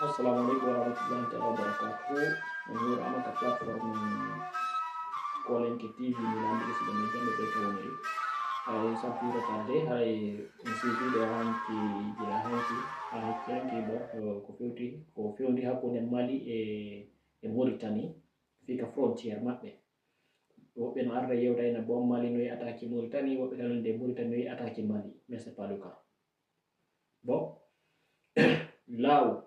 Assalamualaikum warahmatullahi wabarakatuh. Menurut amat platform calling ke TV ni nanti sudah mungkin lebih kini. Hai sampai tadi hai mesti dia hanki dia hanki kofi hakuna Mali e Mauritania fika frontier maɓɓe. Woɓɓe no arda yewtayna bon Mali no attaque Mauritanie, woɓɓe tan de Mauritanie no attaque Mali, mais c'est pas le cas. Bon, là où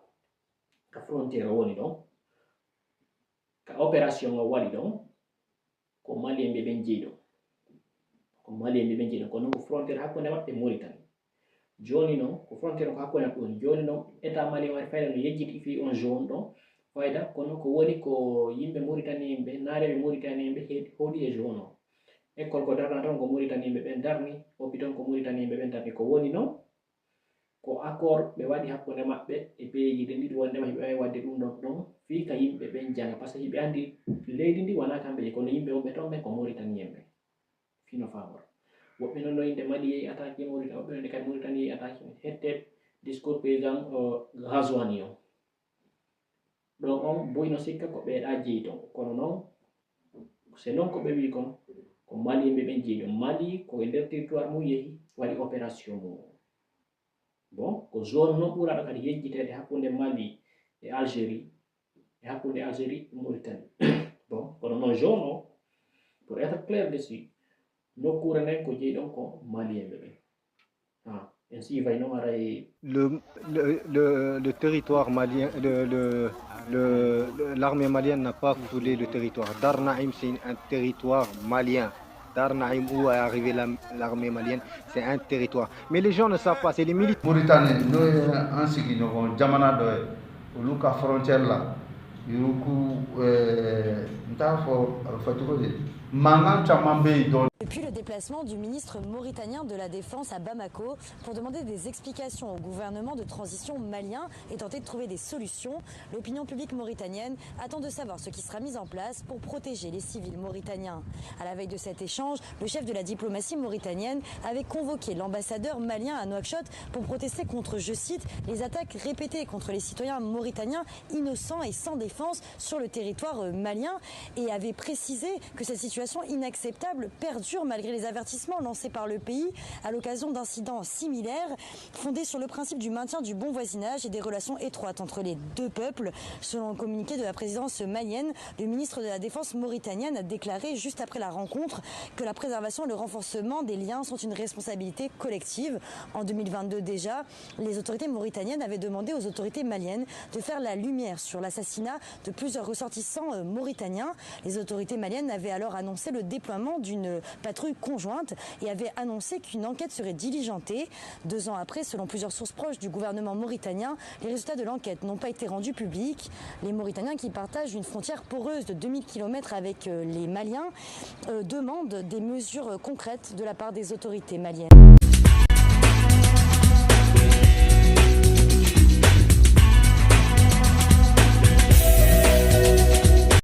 ka frontière woni ɗon ka opération o waɗi ɗon ko Malien ɓe ɓen jeeyi ɗon ko non ko frontiére hakkunde maɓɓe Mauritanie. Joni noon ko frontiére ko hakkunde maɓɓe woni. Joni noon état malien waɗi fayda no yejjiti fi on zone ɗon fayda kono ko woni ko yimɓe Mauritanie ɓe naareɓe Mauritanie ɓe hoɗi e zone o. École ko darna ton ko Mauritanie ɓe ɓen darni, hôpital ko Mauritanie ɓe ɓen darni. Ko woni noon ko accord ɓe waɗi hakkunde maɓɓe e pays ji ɗiɗi wondema hiɓe wawi wadde ɗum ɗon fi ka yimɓe ɓen janga par ce que hiɓe andi leydi ndi wona kamɓe je kono yimɓe wonɓe ton ɓen ko Mauritanien ɓe fino famor. Woɓɓe noon no inde Mali yehi attaque Mauritanie, woɓɓe nonde kadi Mauritanie yehi attaque hette discours président Ghazouani o ɗon on boyno sikka ko ɓeeɗa jeeyi ton kono noon c'est non ko ɓe wi kon ko Mali ɓe ɓen jeeyi ɗon. Mali ko e nder territoire mum yehi waɗi opération mum. Bon ko zone noon ɓuraɗo kadi yejjitede hakkunde Mali e Algérie e hakkunde Algérie e Mauritanie. Bon kono noon zone o pour être clair dessus nokkure nden ko jeeyi ɗon ko Malien ɓe ɓen. Ainsi va non aray le territoire malien, l'armée malienne n'a pas foulé le territoire. Dar Naïm, c'est un territoire malien. Dar Naïm, où est arrivée l'armée malienne, c'est un territoire. Mais les gens ne savent pas, c'est les militaires. Mauritanie, nous, ainsi que nous avons Jamana de Luka frontière là, Depuis le déplacement du ministre mauritanien de la Défense à Bamako pour demander des explications au gouvernement de transition malien et tenter de trouver des solutions, l'opinion publique mauritanienne attend de savoir ce qui sera mis en place pour protéger les civils mauritaniens. À la veille de cet échange, le chef de la diplomatie mauritanienne avait convoqué l'ambassadeur malien à Nouakchott pour protester contre, je cite, les attaques répétées contre les citoyens mauritaniens innocents et sans défense sur le territoire malien et avait précisé que cette situation inacceptable perdure malgré les avertissements lancés par le pays à l'occasion d'incidents similaires fondés sur le principe du maintien du bon voisinage et des relations étroites entre les deux peuples. Selon le communiqué de la présidence malienne, le ministre de la Défense mauritanienne a déclaré juste après la rencontre que la préservation et le renforcement des liens sont une responsabilité collective. En 2022 déjà, les autorités mauritaniennes avaient demandé aux autorités maliennes de faire la lumière sur l'assassinat de plusieurs ressortissants mauritaniens. Les autorités maliennes avaient alors annoncé le déploiement d'une patrouille conjointe et avait annoncé qu'une enquête serait diligentée. 2 ans après, selon plusieurs sources proches du gouvernement mauritanien, les résultats de l'enquête n'ont pas été rendus publics. Les Mauritaniens, qui partagent une frontière poreuse de 2000 km avec les Maliens, demandent des mesures concrètes de la part des autorités maliennes.